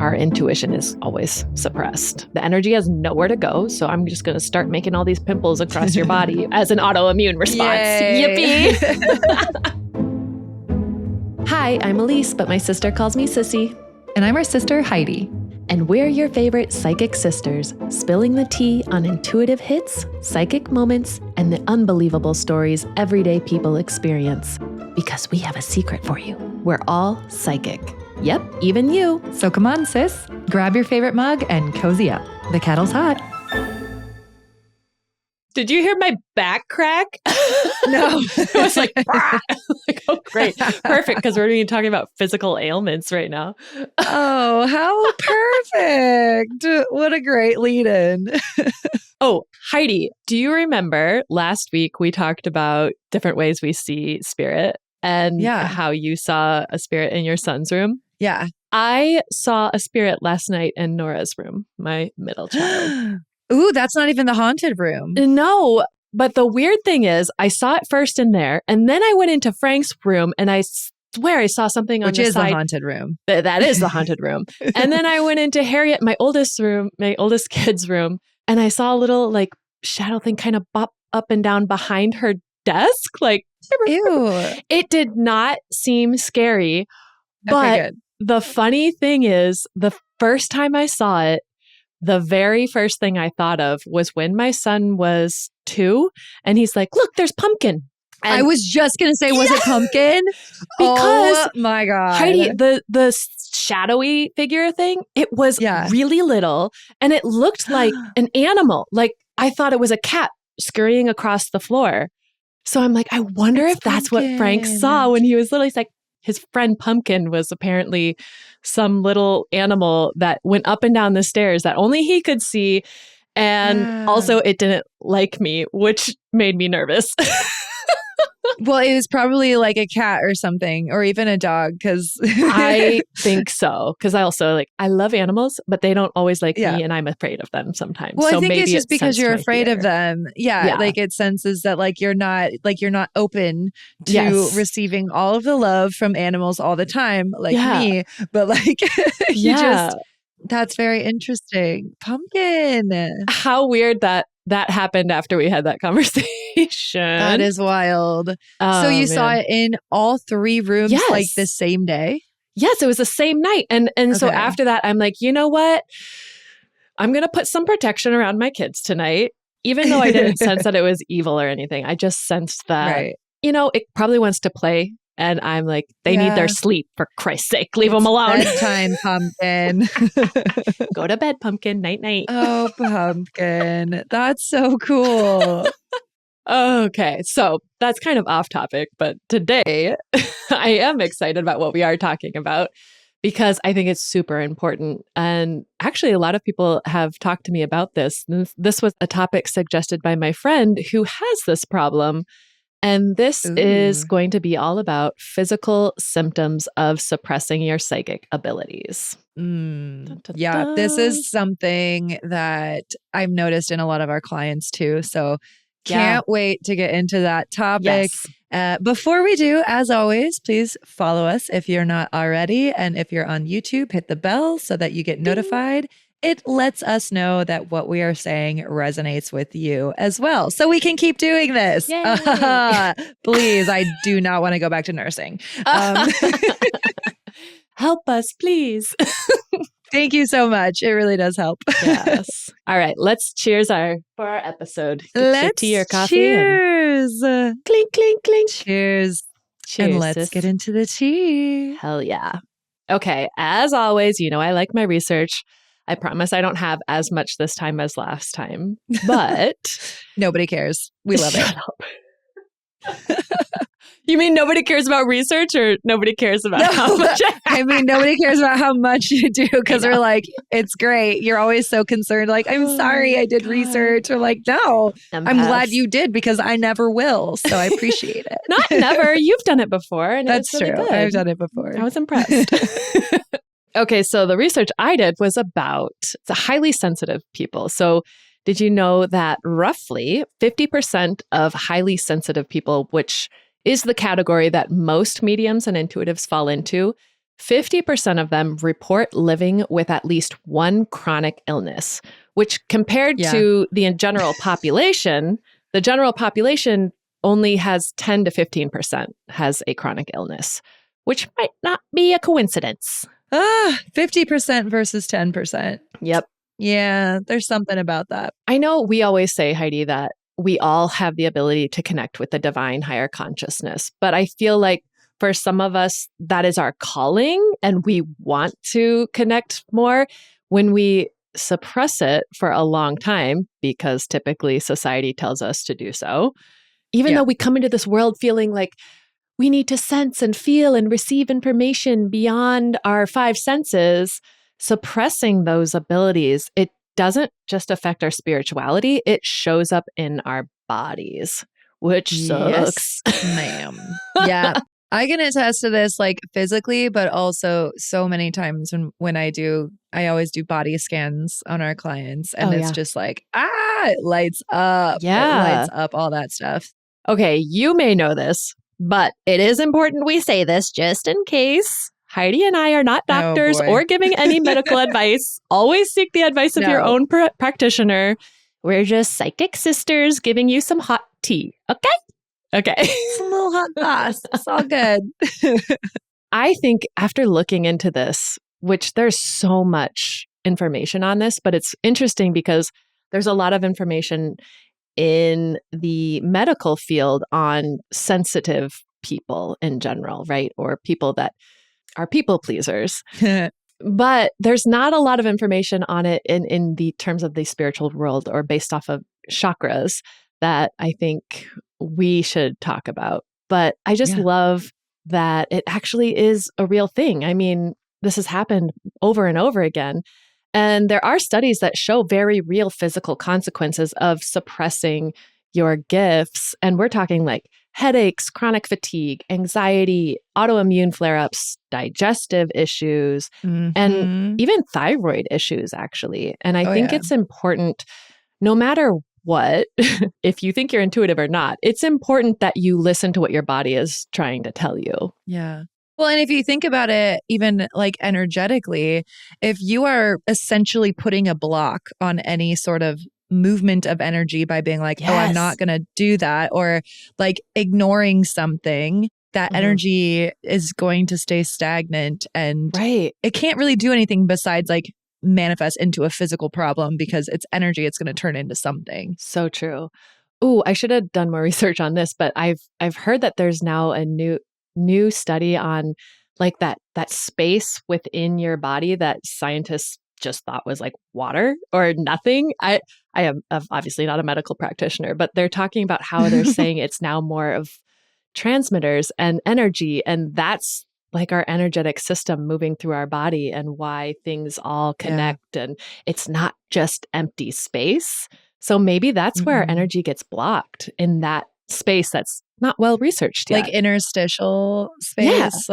our intuition is always suppressed. The energy has nowhere to go. So I'm just going to start making all these pimples across your body as an autoimmune response. Yay. Yippee. Hi, I'm Elise, but my sister calls me Sissy. And I'm her sister, Heidi. And we're your favorite psychic sisters, spilling the tea on intuitive hits, psychic moments, and the unbelievable stories everyday people experience. Because we have a secret for you. We're all psychic. Yep, even you. So come on, sis. Grab your favorite mug and cozy up. The kettle's hot. Did you hear my back crack? No. It was like, like, oh, great. Perfect, because we're going to be talking about physical ailments right now. Oh, how perfect. What a great lead-in. Oh, Heidi, do you remember last week we talked about different ways we see spirit and how you saw a spirit in your son's room? Yeah. I saw a spirit last night in Nora's room, my middle child. Ooh, that's not even the haunted room. No, but the weird thing is I saw it first in there, and then I went into Frank's room, and I swear I saw something on the side. Which is the haunted room. That is the haunted room. And then I went into Harriet, my oldest kid's room, and I saw a little like shadow thing kind of bop up and down behind her desk. Like, ew. It did not seem scary. But the funny thing is, the first time I saw it, the very first thing I thought of was when my son was 2 and he's like, look, there's Pumpkin. And I was just going to say, was it Pumpkin? Because oh my God. Heidi, the shadowy figure thing, it was really little and it looked like an animal. Like I thought it was a cat scurrying across the floor. So I'm like, I wonder if that's what Frank saw when he was little. He's like, his friend Pumpkin was apparently some little animal that went up and down the stairs that only he could see. And also it didn't like me, which made me nervous. Well, it was probably like a cat or something, or even a dog, because I think so. Because I love animals, but they don't always like me, and I'm afraid of them sometimes. Well, so I think maybe it's just because you're afraid of them. Yeah, like it senses that you're not open to receiving all of the love from animals all the time, like me. But you just. That's very interesting. Pumpkin. How weird that happened after we had that conversation. That is wild. So you saw it in all 3 rooms like the same day? Yes, it was the same night. And so after that, I'm like, you know what? I'm going to put some protection around my kids tonight. Even though I didn't sense that it was evil or anything. I just sensed that, it probably wants to play. And I'm like, they need their sleep, for Christ's sake. Leave them alone. Bedtime, Pumpkin. Go to bed, Pumpkin. Night, night. Oh, Pumpkin. That's so cool. Okay, so that's kind of off topic. But today, I am excited about what we are talking about because I think it's super important. And actually, a lot of people have talked to me about this. This was a topic suggested by my friend who has this problem. And this is going to be all about physical symptoms of suppressing your psychic abilities. Dun, dun, dun. This is something that I've noticed in a lot of our clients too. So can't wait to get into that topic. Yes. Before we do, as always, please follow us if you're not already. And if you're on YouTube, hit the bell so that you get notified. It lets us know that what we are saying resonates with you as well. So we can keep doing this. Please, I do not want to go back to nursing. Help us, please. Thank you so much. It really does help. Yes. All right. Let's cheers for our episode. Let's your tea or coffee. Cheers. Clink, clink, clink. Cheers. Cheers. And let's get into the tea. Hell yeah. Okay. As always, I like my research. I promise I don't have as much this time as last time, but nobody cares. We love Shut up. You mean nobody cares about research or nobody cares about how much I mean, nobody cares about how much you do because we're like, it's great. You're always so concerned. Like, I'm sorry I did research. Or like, no, Empaths. I'm glad you did because I never will. So I appreciate it. Not never. You've done it before. And that's really true. Good. I've done it before. I was impressed. Okay, so the research I did was about the highly sensitive people. So did you know that roughly 50% of highly sensitive people, which is the category that most mediums and intuitives fall into, 50% of them report living with at least one chronic illness, which compared to the general population only has 10 to 15% has a chronic illness, which might not be a coincidence. 50% versus 10%. Yep. Yeah, there's something about that. I know we always say, Heidi, that we all have the ability to connect with the divine higher consciousness, but I feel like for some of us, that is our calling and we want to connect more. When we suppress it for a long time, because typically society tells us to do so, even though we come into this world feeling like we need to sense and feel and receive information beyond our five senses, suppressing those abilities, it doesn't just affect our spirituality, it shows up in our bodies, which sucks. Yes, ma'am. Yeah. I can attest to this like physically, but also so many times when I always do body scans on our clients and it's just like, it lights up. Yeah. It lights up all that stuff. Okay, you may know this, but it is important we say this just in case. Heidi and I are not doctors or giving any medical advice. Always seek the advice of your own practitioner. We're just psychic sisters giving you some hot tea. Okay. Some little hot sauce. It's all good. I think after looking into this, which there's so much information on this, but it's interesting because there's a lot of information in the medical field on sensitive people in general, right? Or people that are people pleasers. But there's not a lot of information on it in the terms of the spiritual world or based off of chakras that I think we should talk about. But I just love that it actually is a real thing. I mean, this has happened over and over again. And there are studies that show very real physical consequences of suppressing your gifts. And we're talking like headaches, chronic fatigue, anxiety, autoimmune flare-ups, digestive issues, and even thyroid issues, actually. And I think it's important, no matter what, if you think you're intuitive or not, it's important that you listen to what your body is trying to tell you. Yeah. Well, and if you think about it, even like energetically, if you are essentially putting a block on any sort of movement of energy by being like, oh, I'm not going to do that, or like ignoring something, that energy is going to stay stagnant and it can't really do anything besides like manifest into a physical problem because it's energy. It's going to turn into something. So true. Ooh, I should have done more research on this, but I've heard that there's now a new study on like that space within your body that scientists just thought was like water or nothing. I am obviously not a medical practitioner, but they're talking about how they're saying it's now more of transmitters and energy. And that's like our energetic system moving through our body and why things all connect. And it's not just empty space. So maybe that's where our energy gets blocked in that space that's not well researched yet. Like interstitial space,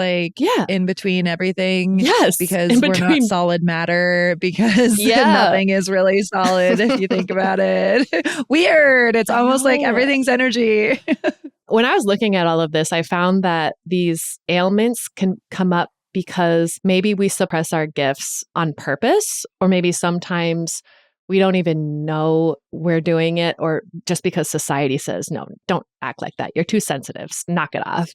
in between everything. Yes. Because we're not solid matter, because nothing is really solid if you think about it. Weird. It's almost like everything's energy. When I was looking at all of this, I found that these ailments can come up because maybe we suppress our gifts on purpose, or maybe sometimes we don't even know we're doing it, or just because society says, no, don't act like that. You're too sensitive. Knock it off.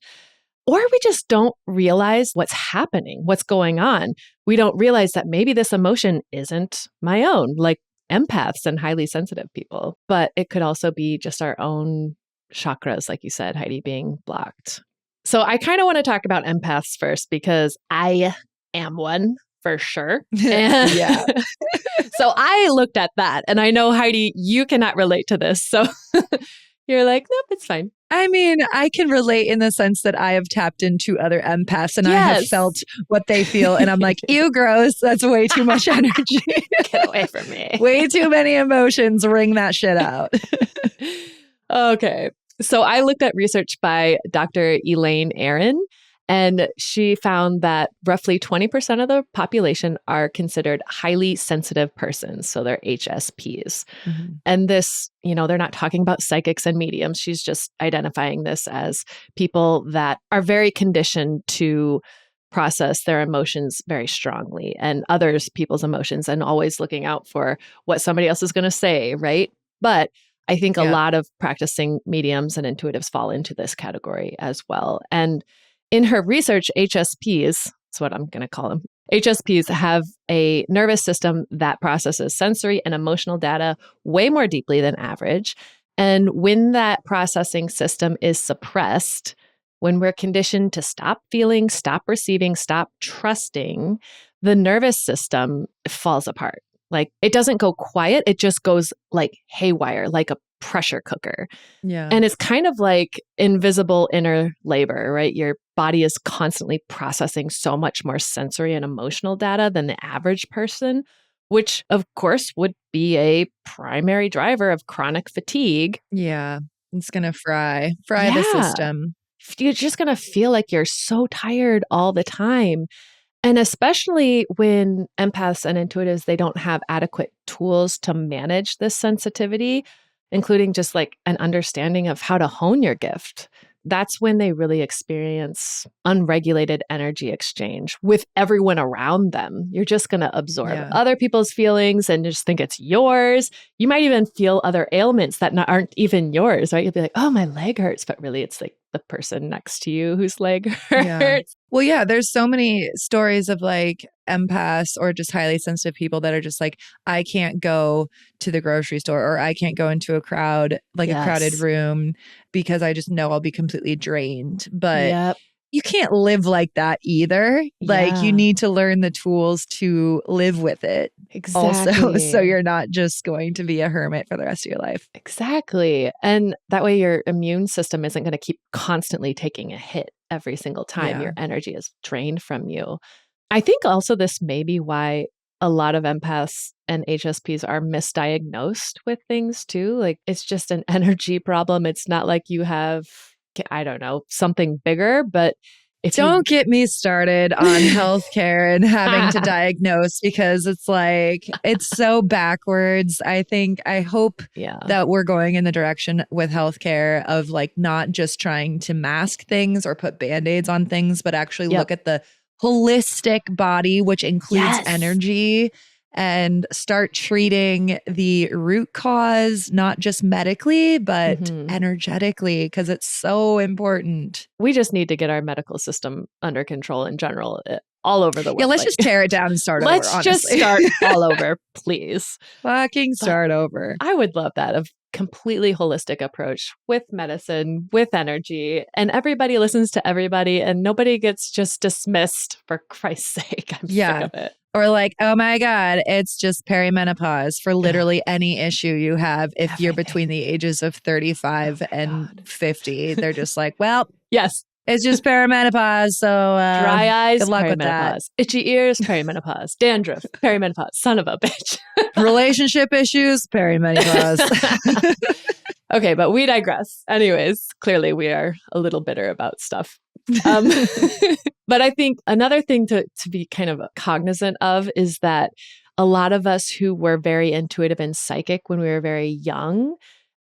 Or we just don't realize what's happening, what's going on. We don't realize that maybe this emotion isn't my own, like empaths and highly sensitive people. But it could also be just our own chakras, like you said, Heidi, being blocked. So I kind of want to talk about empaths first because I am one for sure. And so I looked at that and I know, Heidi, you cannot relate to this. So you're like, nope, it's fine. I mean, I can relate in the sense that I have tapped into other empaths and I have felt what they feel. And I'm like, ew, gross. That's way too much energy. Get away from me. Way too many emotions. Wring that shit out. Okay. So I looked at research by Dr. Elaine Aron, and she found that roughly 20% of the population are considered highly sensitive persons. So they're HSPs. And this, they're not talking about psychics and mediums. She's just identifying this as people that are very conditioned to process their emotions very strongly and others people's emotions and always looking out for what somebody else is going to say, right? But I think a lot of practicing mediums and intuitives fall into this category as well. And in her research, HSPs, that's what I'm going to call them. HSPs have a nervous system that processes sensory and emotional data way more deeply than average. And when that processing system is suppressed, when we're conditioned to stop feeling, stop receiving, stop trusting, the nervous system falls apart. Like it doesn't go quiet. It just goes like haywire, like a pressure cooker. Yeah. And it's kind of like invisible inner labor, right? Your body is constantly processing so much more sensory and emotional data than the average person, which of course would be a primary driver of chronic fatigue. Yeah. It's going to fry the system. You're just going to feel like you're so tired all the time. And especially when empaths and intuitives, they don't have adequate tools to manage this sensitivity, including just like an understanding of how to hone your gift. That's when they really experience unregulated energy exchange with everyone around them. You're just going to absorb other people's feelings and just think it's yours. You might even feel other ailments that aren't even yours, right? You'll be like, oh, my leg hurts. But really, it's like the person next to you whose leg hurts. Yeah. Well, yeah, there's so many stories of like empaths or just highly sensitive people that are just like, I can't go to the grocery store or I can't go into a crowd, like a crowded room because I just know I'll be completely drained. But you can't live like that either. Like you need to learn the tools to live with it. Exactly. Also, so you're not just going to be a hermit for the rest of your life. Exactly. And that way your immune system isn't going to keep constantly taking a hit every single time your energy is drained from you. I think also this may be why a lot of empaths and HSPs are misdiagnosed with things too. Like it's just an energy problem. It's not like you have, I don't know, something bigger, but don't get me started on healthcare and having to diagnose because it's like, it's so backwards. I hope that we're going in the direction with healthcare of like not just trying to mask things or put band-aids on things, but actually look at the holistic body, which includes energy, and start treating the root cause, not just medically, but energetically, because it's so important. We just need to get our medical system under control in general, all over the world. Yeah, let's just tear it down and start over, Let's just start all over, please. Fucking start over. I would love that, a completely holistic approach with medicine, with energy, and everybody listens to everybody and nobody gets just dismissed, for Christ's sake. I'm sick of it. Or like, oh my God, it's just perimenopause for literally any issue you have. If you're between the ages of 35 and 50, they're just like, well, it's just perimenopause. So dry eyes, good luck with that. Itchy ears, perimenopause. Dandruff, perimenopause. Son of a bitch. Relationship issues, perimenopause. Okay, but we digress. Anyways, clearly we are a little bitter about stuff. But I think another thing to be kind of cognizant of is that a lot of us who were very intuitive and psychic when we were very young,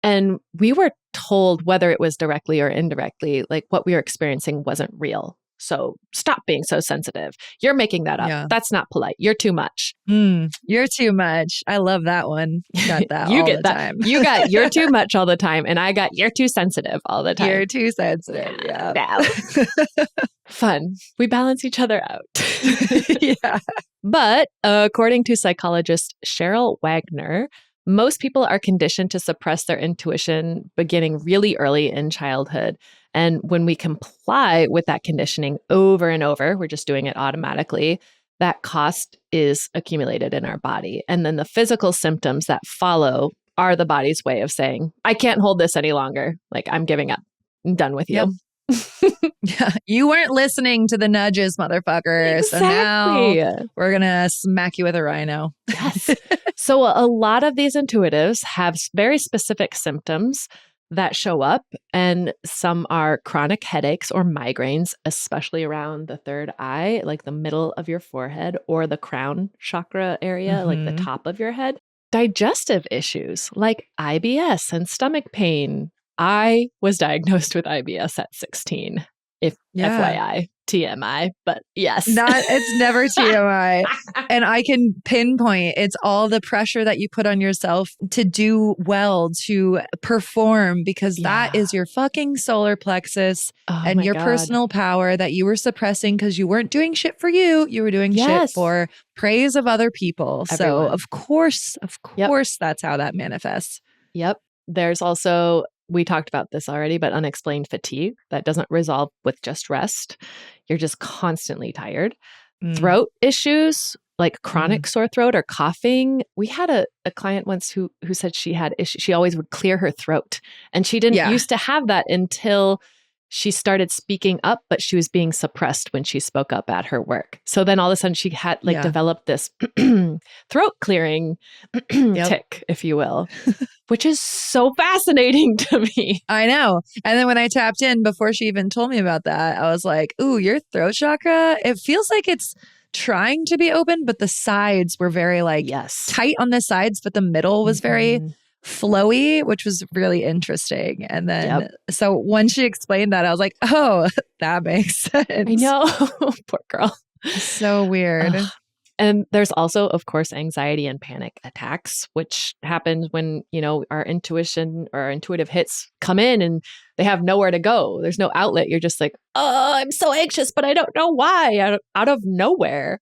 and we were told, whether it was directly or indirectly, like what we were experiencing wasn't real. So stop being so sensitive. You're making that up. Yeah. That's not polite. You're too much. You're too much. I love that one. Got that you all get the that. time. You got you're too much all the time. And I got you're too sensitive all the time. You're too sensitive. Yeah. Fun. We balance each other out. But according to psychologist Cheryl Wagner, most people are conditioned to suppress their intuition beginning really early in childhood. And when we comply with that conditioning over and over, we're just doing it automatically, that cost is accumulated in our body. And then the physical symptoms that follow are the body's way of saying, I can't hold this any longer. Like, I'm giving up. I'm done with you. You weren't listening to the nudges, motherfucker. Exactly. So now we're going to smack you with a rhino. Yes. So a lot of these intuitives have very specific symptoms that show up, and some are chronic headaches or migraines, especially around the third eye, like the middle of your forehead or the crown chakra area, like the top of your head. Digestive issues like IBS and stomach pain. I was diagnosed with IBS at 16. if FYI, TMI, but yes. It's never TMI. And I can pinpoint it's all the pressure that you put on yourself to do well, to perform, because that is your fucking solar plexus and your personal power that you were suppressing because you weren't doing shit for you. You were doing shit for praise of other people. Everyone. So of course, that's how that manifests. Yep. There's also, we talked about this already, but unexplained fatigue that doesn't resolve with just rest. You're just constantly tired. Throat issues like chronic sore throat or coughing. We had a client once who said she had issues. She always would clear her throat. And she didn't used to have that until she started speaking up, but she was being suppressed when she spoke up at her work. So then all of a sudden she had developed this throat clearing tick, if you will, which is so fascinating to me. I know. And then when I tapped in before she even told me about that, I was like, ooh, your throat chakra, it feels like it's trying to be open, but the sides were very tight on the sides, but the middle was very flowy, which was really interesting. And then, so when she explained that, I was like, oh, that makes sense. I know. Poor girl. So weird. And there's also, of course, anxiety and panic attacks, which happens when, our intuition or our intuitive hits come in and they have nowhere to go. There's no outlet. You're just like, oh, I'm so anxious, but I don't know why, out of nowhere.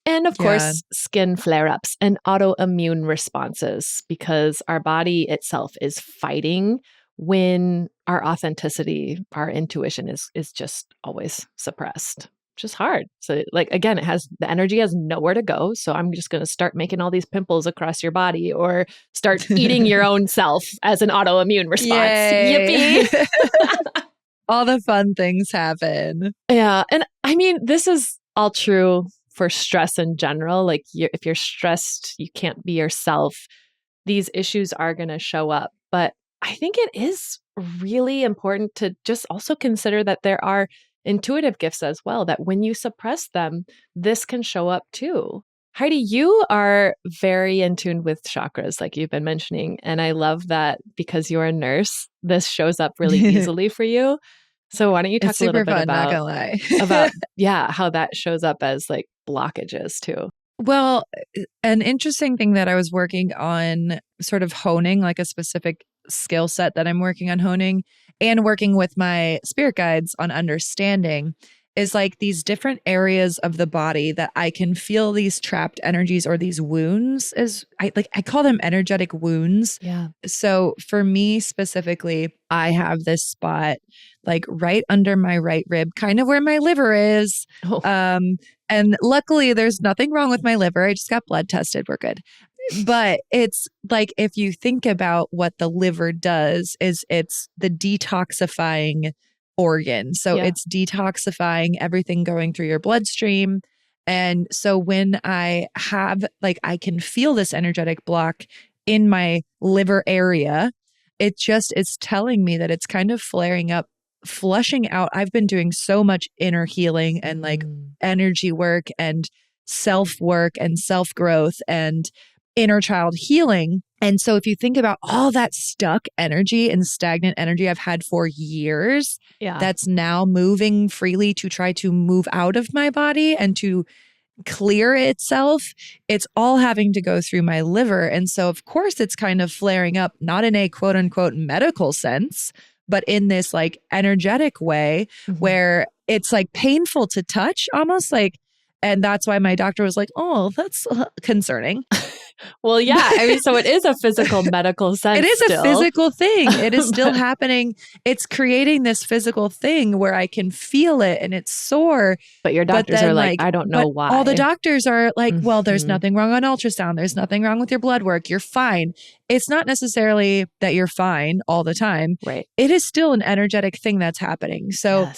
And of course, skin flare-ups and autoimmune responses, because our body itself is fighting when our authenticity, our intuition is just always suppressed. Just hard. So again, the energy has nowhere to go. So I'm just going to start making all these pimples across your body or start eating your own self as an autoimmune response. Yay. Yippee. All the fun things happen. Yeah. And I mean, this is all true for stress in general. Like if you're stressed, you can't be yourself. These issues are going to show up. But I think it is really important to just also consider that there are intuitive gifts as well, that when you suppress them, this can show up too. Heidi, you are very in tune with chakras, like you've been mentioning. And I love that because you're a nurse, this shows up really easily for you. So why don't you talk a little bit fun, about, not gonna lie. about how that shows up as blockages too. Well, an interesting thing that I was working on sort of honing, like a specific skill set that I'm working on honing and working with my spirit guides on understanding is these different areas of the body that I can feel these trapped energies or these wounds. I call them energetic wounds. Yeah. So for me specifically, I have this spot right under my right rib, kind of where my liver is. Oh. And luckily there's nothing wrong with my liver. I just got blood tested. We're good. But it's if you think about what the liver does is it's the detoxifying organ. So it's detoxifying everything going through your bloodstream. And so when I have I can feel this energetic block in my liver area, it just is telling me that it's kind of flaring up, flushing out. I've been doing so much inner healing and energy work and self-work and self-growth and inner child healing. And so if you think about all that stuck energy and stagnant energy I've had for years, that's now moving freely to try to move out of my body and to clear itself, it's all having to go through my liver. And so of course it's kind of flaring up, not in a quote unquote medical sense, but in this energetic way where it's painful to touch almost and that's why my doctor was like, oh, that's concerning. Well, yeah. I mean, so it is a physical medical sense. It is a physical thing. It is still happening. It's creating this physical thing where I can feel it and it's sore. But your doctors are I don't know why. All the doctors are well, there's nothing wrong on ultrasound. There's nothing wrong with your blood work. You're fine. It's not necessarily that you're fine all the time. Right. It is still an energetic thing that's happening. So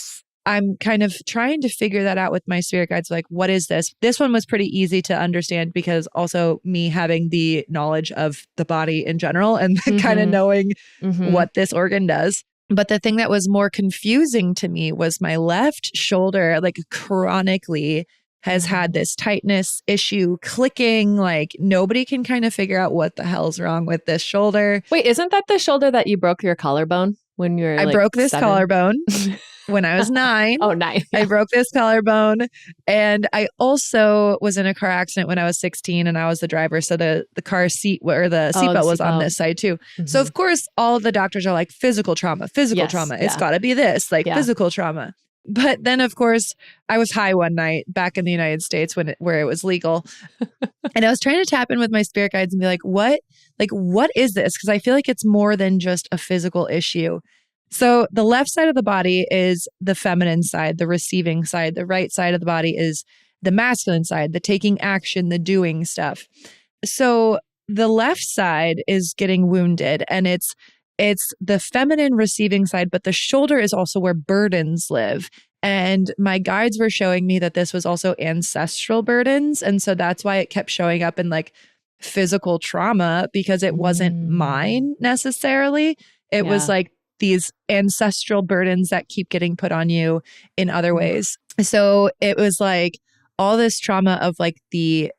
I'm kind of trying to figure that out with my spirit guides. What is this? This one was pretty easy to understand because also me having the knowledge of the body in general and kind of knowing what this organ does. But the thing that was more confusing to me was my left shoulder, chronically has had this tightness issue, clicking. Nobody can kind of figure out what the hell's wrong with this shoulder. Wait, isn't that the shoulder that you broke your collarbone when you were I broke this 7? collarbone. when I was 9. Oh, 9. Yeah. I broke this collarbone. And I also was in a car accident when I was 16 and I was the driver. So the car seat or the seatbelt was on this side too. Mm-hmm. So of course, all of the doctors are like physical trauma. It's got to be this, like physical trauma. But then, of course, I was high one night back in the United States where it was legal. And I was trying to tap in with my spirit guides and be like, what is this? Because I feel like it's more than just a physical issue. So the left side of the body is the feminine side, the receiving side. The right side of the body is the masculine side, the taking action, the doing stuff. So the left side is getting wounded, and it's the feminine receiving side, but the shoulder is also where burdens live. And my guides were showing me that this was also ancestral burdens. And so that's why it kept showing up in like physical trauma, because it wasn't mine necessarily. It was like these ancestral burdens that keep getting put on you in other ways. So it was like all this trauma of like the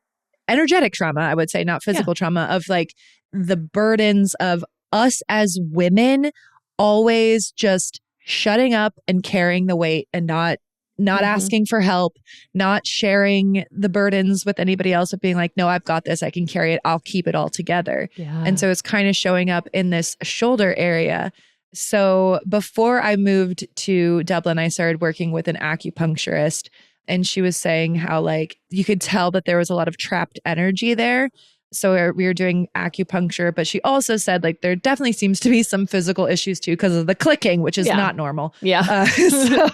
energetic trauma, I would say, not physical trauma, of like the burdens of us as women always just shutting up and carrying the weight and not asking for help, not sharing the burdens with anybody else, of being like, no, I've got this. I can carry it. I'll keep it all together. Yeah. And so it's kind of showing up in this shoulder area. So before I moved to Dublin, I started working with an acupuncturist, and she was saying how like you could tell that there was a lot of trapped energy there. So we were doing acupuncture, but she also said like there definitely seems to be some physical issues too because of the clicking, which is not normal. Yeah. So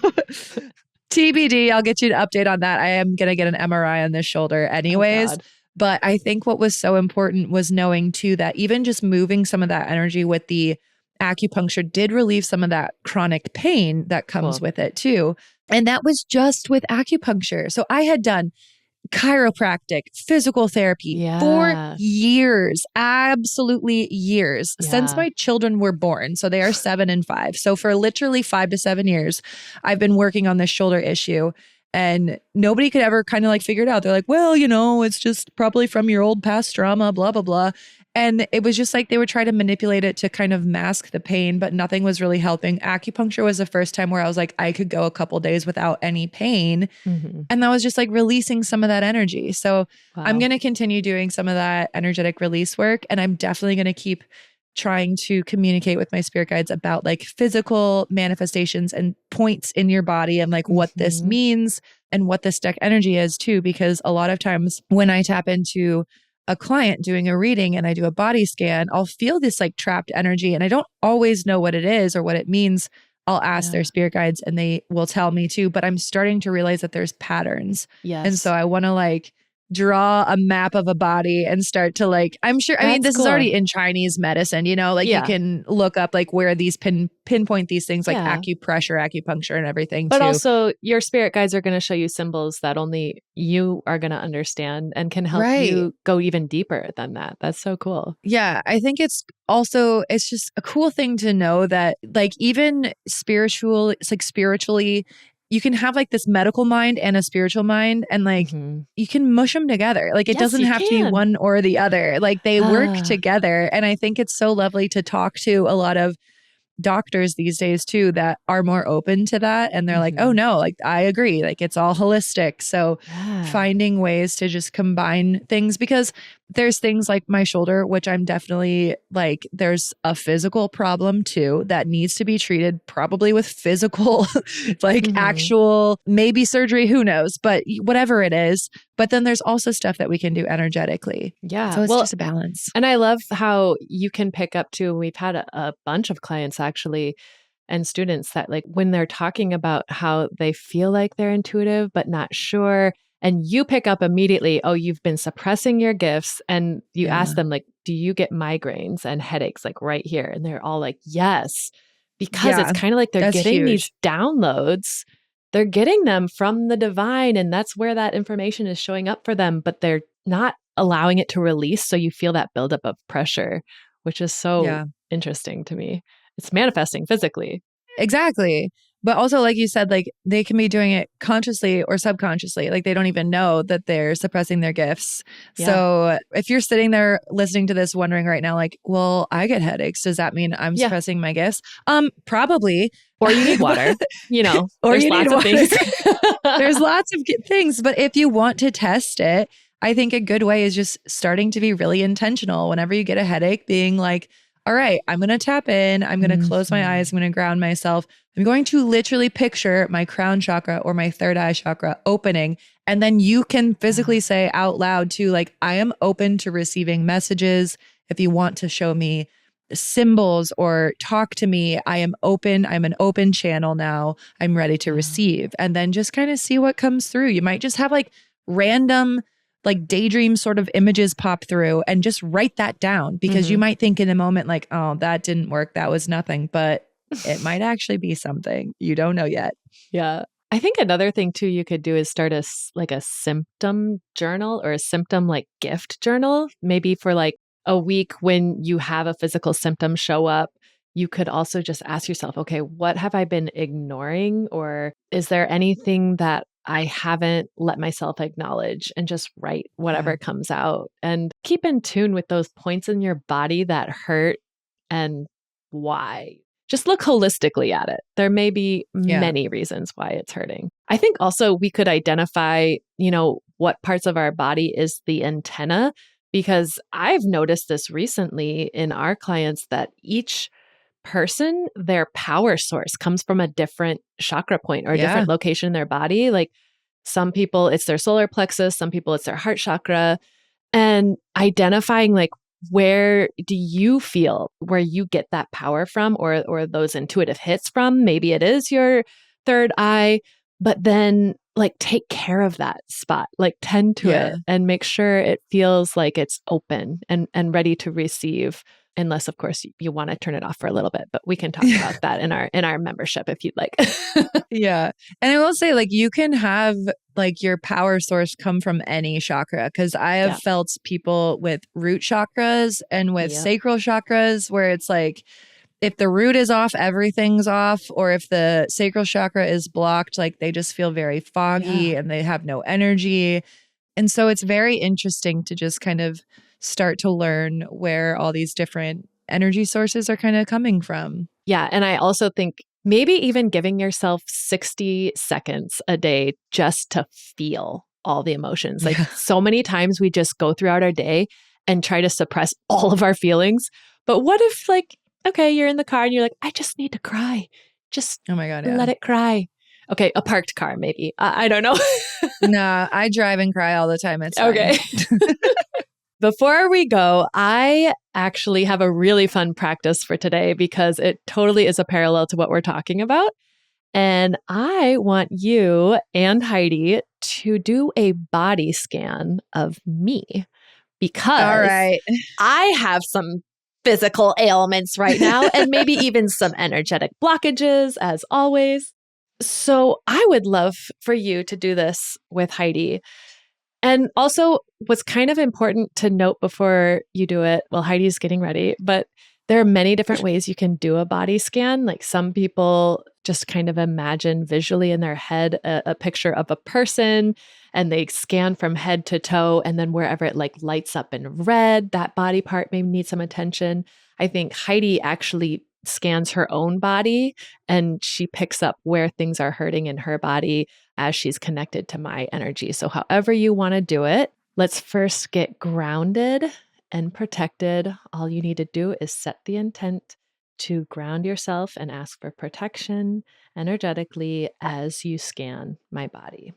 TBD, I'll get you an update on that. I am going to get an MRI on this shoulder anyways. But I think what was so important was knowing too that even just moving some of that energy with the acupuncture did relieve some of that chronic pain that comes with it too. And that was just with acupuncture. So I had done chiropractic, physical therapy for years, absolutely years, since my children were born. So they are 7 and 5. So for literally 5 to 7 years, I've been working on this shoulder issue, and nobody could ever kind of like figure it out. They're like, well, it's just probably from your old past trauma, blah, blah, blah. And it was just like they would try to manipulate it to kind of mask the pain, but nothing was really helping. Acupuncture was the first time where I was like, I could go a couple days without any pain. Mm-hmm. And that was just like releasing some of that energy. So I'm going to continue doing some of that energetic release work. And I'm definitely going to keep trying to communicate with my spirit guides about like physical manifestations and points in your body and like what this means and what this stuck energy is too. Because a lot of times when I tap into a client doing a reading and I do a body scan, I'll feel this like trapped energy and I don't always know what it is or what it means. I'll ask their spirit guides and they will tell me too, but I'm starting to realize that there's patterns. Yes. And so I want to like draw a map of a body and start to like, I'm sure, I mean, this is already in Chinese medicine, you can look up like where these pinpoint these things like acupressure, acupuncture and everything but too. Also your spirit guides are going to show you symbols that only you are going to understand and can help you go even deeper than that. That's so cool. Yeah. I think it's just a cool thing to know that like even spiritually, you can have like this medical mind and a spiritual mind and like you can mush them together. Like it doesn't have to be one or the other. Like they work together. And I think it's so lovely to talk to a lot of doctors these days too that are more open to that. And they're like, oh no, like I agree. Like it's all holistic. So finding ways to just combine things, because there's things like my shoulder, which I'm definitely like, there's a physical problem too that needs to be treated probably with physical, like actual, maybe surgery, who knows, but whatever it is. But then there's also stuff that we can do energetically. Yeah. So it's just a balance. And I love how you can pick up too. We've had a bunch of clients actually and students that like when they're talking about how they feel like they're intuitive, but not sure. And you pick up immediately, oh, you've been suppressing your gifts. And you ask them like, do you get migraines and headaches like right here? And they're all like, yes, because it's kind of like they're getting these downloads. They're getting them from the divine. And that's where that information is showing up for them, but they're not allowing it to release. So you feel that buildup of pressure, which is so interesting to me. It's manifesting physically. Exactly. But also, like you said, like they can be doing it consciously or subconsciously. Like they don't even know that they're suppressing their gifts. Yeah. So if you're sitting there listening to this wondering right now, like, well, I get headaches. Does that mean I'm suppressing my gifts? Probably. Or you need water, or there's you lots need of water. things. There's lots of things. But if you want to test it, I think a good way is just starting to be really intentional whenever you get a headache, being like, all right, I'm going to tap in. I'm going to close my eyes. I'm going to ground myself. I'm going to literally picture my crown chakra or my third eye chakra opening. And then you can physically say out loud too, like, I am open to receiving messages. If you want to show me symbols or talk to me, I am open. I'm an open channel now. I'm ready to receive. And then just kind of see what comes through. You might just have like random like daydream sort of images pop through and just write that down, because you might think in a moment like, oh, that didn't work. That was nothing, but it might actually be something. You don't know yet. Yeah. I think another thing too you could do is start a symptom journal or a symptom like gift journal, maybe for like a week when you have a physical symptom show up. You could also just ask yourself, okay, what have I been ignoring? Or is there anything that I haven't let myself acknowledge, and just write whatever comes out and keep in tune with those points in your body that hurt and why. Just look holistically at it. There may be many reasons why it's hurting. I think also we could identify, what parts of our body is the antenna, because I've noticed this recently in our clients that each person, their power source comes from a different chakra point or a different location in their body. Like some people, it's their solar plexus, some people, it's their heart chakra. And identifying like, where do you feel where you get that power from, or those intuitive hits from? Maybe it is your third eye, but then like take care of that spot, like tend to it and make sure it feels like it's open and ready to receive. Unless, of course, you want to turn it off for a little bit, but we can talk about that in our membership if you'd like. Yeah. And I will say, like, you can have like your power source come from any chakra, because I have felt people with root chakras and with sacral chakras where it's like, if the root is off, everything's off. Or if the sacral chakra is blocked, like they just feel very foggy and they have no energy. And so it's very interesting to just kind of start to learn where all these different energy sources are kind of coming from. Yeah. And I also think maybe even giving yourself 60 seconds a day just to feel all the emotions. Like so many times we just go throughout our day and try to suppress all of our feelings. But what if like, okay, you're in the car and you're like, I just need to cry. Just oh my God, let it cry. Okay, a parked car, maybe. I don't know. Nah, I drive and cry all the time. It's okay. Before we go, I actually have a really fun practice for today because it totally is a parallel to what we're talking about. And I want you and Heidi to do a body scan of me, because all right, I have some physical ailments right now and maybe even some energetic blockages, as always. So I would love for you to do this with Heidi. And also, what's kind of important to note before you do it, well, Heidi's getting ready, but there are many different ways you can do a body scan. Like some people just kind of imagine visually in their head a picture of a person, and they scan from head to toe, and then wherever it like lights up in red, that body part may need some attention. I think Heidi actually scans her own body and she picks up where things are hurting in her body as she's connected to my energy. So however you want to do it, let's first get grounded and protected. All you need to do is set the intent to ground yourself and ask for protection energetically as you scan my body.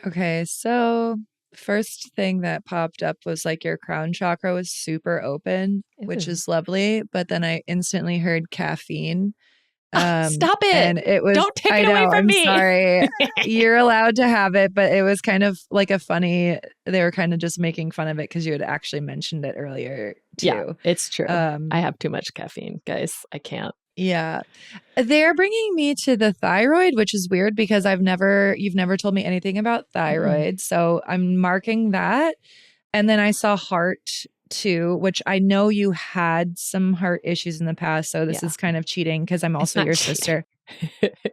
Okay, so first thing that popped up was like your crown chakra was super open, which is lovely. But then I instantly heard caffeine. Stop it. And it was, don't take it away from me. Sorry. You're allowed to have it, but it was kind of like they were kind of just making fun of it because you had actually mentioned it earlier too. Yeah, it's true. I have too much caffeine, guys. I can't. Yeah. They're bringing me to the thyroid, which is weird because you've never told me anything about thyroid. So I'm marking that. And then I saw heart too, which I know you had some heart issues in the past. So this is kind of cheating because I'm also your sister.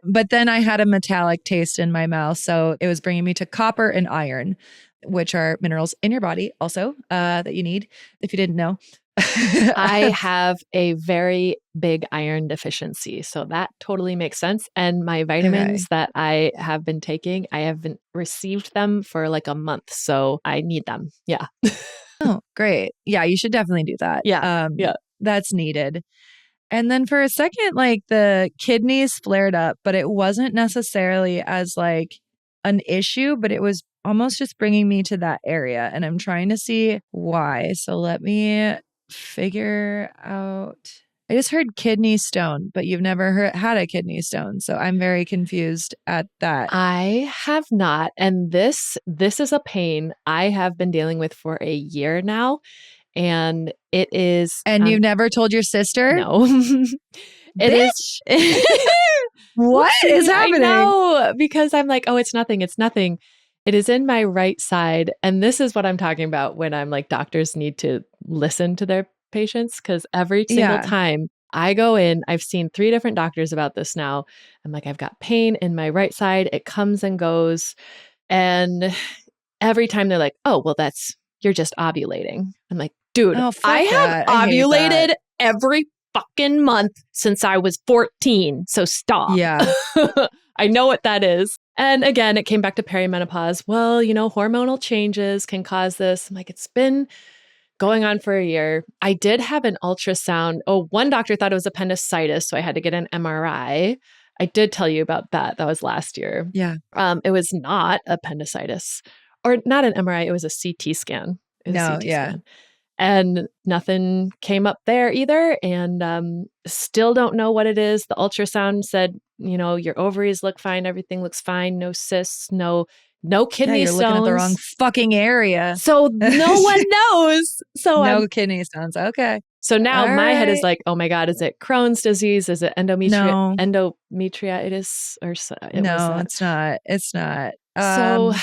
But then I had a metallic taste in my mouth. So it was bringing me to copper and iron, which are minerals in your body also that you need if you didn't know. I have a very big iron deficiency. So that totally makes sense. And my vitamins that I have been taking, I haven't received them for like a month. So I need them. Yeah. Oh, great. Yeah, you should definitely do that. Yeah. That's needed. And then for a second, like the kidneys flared up, but it wasn't necessarily as like an issue, but it was almost just bringing me to that area. And I'm trying to see why. So let me figure out. I just heard kidney stone, but you've never had a kidney stone. So I'm very confused at that. I have not. And this is a pain I have been dealing with for a year now. And it is. And you've never told your sister? No. It is. What is happening? I know, because I'm like, oh, it's nothing. It's nothing. It is in my right side. And this is what I'm talking about when I'm like, doctors need to listen to their patients, because every single time I go in, I've seen 3 different doctors about this now. I'm like, I've got pain in my right side. It comes and goes. And every time they're like, oh, well, you're just ovulating. I'm like, dude, I have ovulated every fucking month since I was 14. So stop. Yeah. I know what that is. And again, it came back to perimenopause. Well, hormonal changes can cause this. I'm like, it's been going on for a year. I did have an ultrasound. Oh, one doctor thought it was appendicitis, so I had to get an MRI. I did tell you about that. That was last year. Yeah. It was not appendicitis, or not an MRI. It was a CT scan. Scan. And nothing came up there either. And still don't know what it is. The ultrasound said, your ovaries look fine. Everything looks fine. No cysts, no kidney stones. You're looking at the wrong fucking area. So no one knows. So no kidney stones. Okay. So now my head is like, oh my God, is it Crohn's disease? Is it endometriitis? Or it's not. It's not. So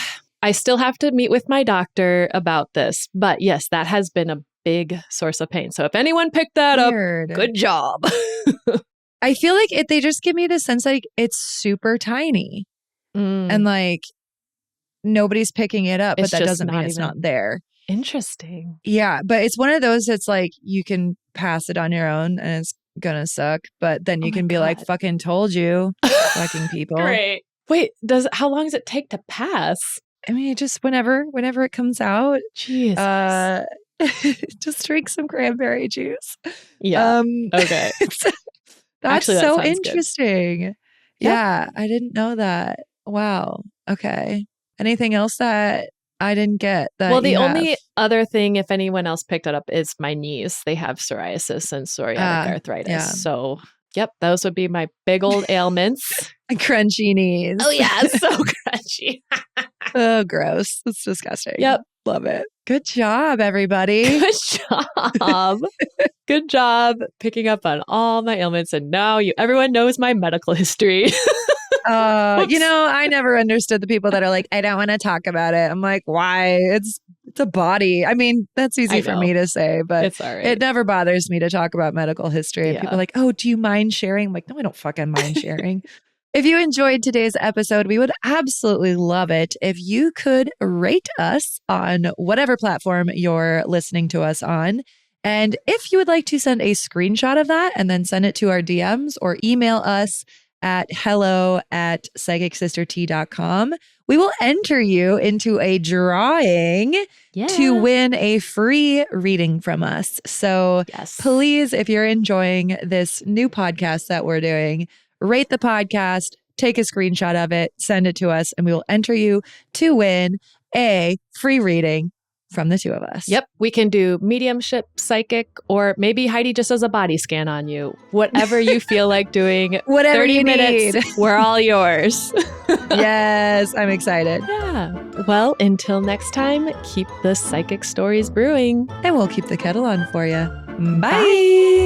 I still have to meet with my doctor about this. But yes, that has been a big source of pain. So if anyone picked that up, good job. I feel like they just give me the sense like it's super tiny and like nobody's picking it up, but that doesn't mean it's not there. Interesting. Yeah. But it's one of those that's like you can pass it on your own and it's going to suck. But then you can be like, fucking told you, fucking people. Great. Wait, how long does it take to pass? I mean, just whenever it comes out. Jesus. Just drink some cranberry juice. Yeah. Okay. That's actually, so interesting. Good. Yeah. I didn't know that. Wow. Okay. Anything else that I didn't get? Well, the only other thing, if anyone else picked it up, is my knees. They have psoriasis and psoriatic arthritis. Yeah. So, yep, those would be my big old ailments. Crunchy knees. Oh, yeah. So crunchy. Oh, gross. That's disgusting. Yep. Love it. Good job, everybody. Good job. Good job picking up on all my ailments. And now everyone knows my medical history. I never understood the people that are like, I don't want to talk about it. I'm like, why? It's a body. I mean, that's easy for me to say, but it's all right. It never bothers me to talk about medical history. And people are like, oh, do you mind sharing? I'm like, no, I don't fucking mind sharing. If you enjoyed today's episode, we would absolutely love it if you could rate us on whatever platform you're listening to us on. And if you would like to send a screenshot of that and then send it to our DMs or email us at hello@psychicsisterT.com, we will enter you into a drawing to win a free reading from us. So please, if you're enjoying this new podcast that we're doing, rate the podcast, take a screenshot of it, send it to us, and we will enter you to win a free reading from the two of us. Yep. We can do mediumship, psychic, or maybe Heidi just does a body scan on you. Whatever you feel like doing. Whatever 30 you minutes, need. We're all yours. Yes, I'm excited. Yeah. Well, until next time, keep the psychic stories brewing. And we'll keep the kettle on for you. Bye.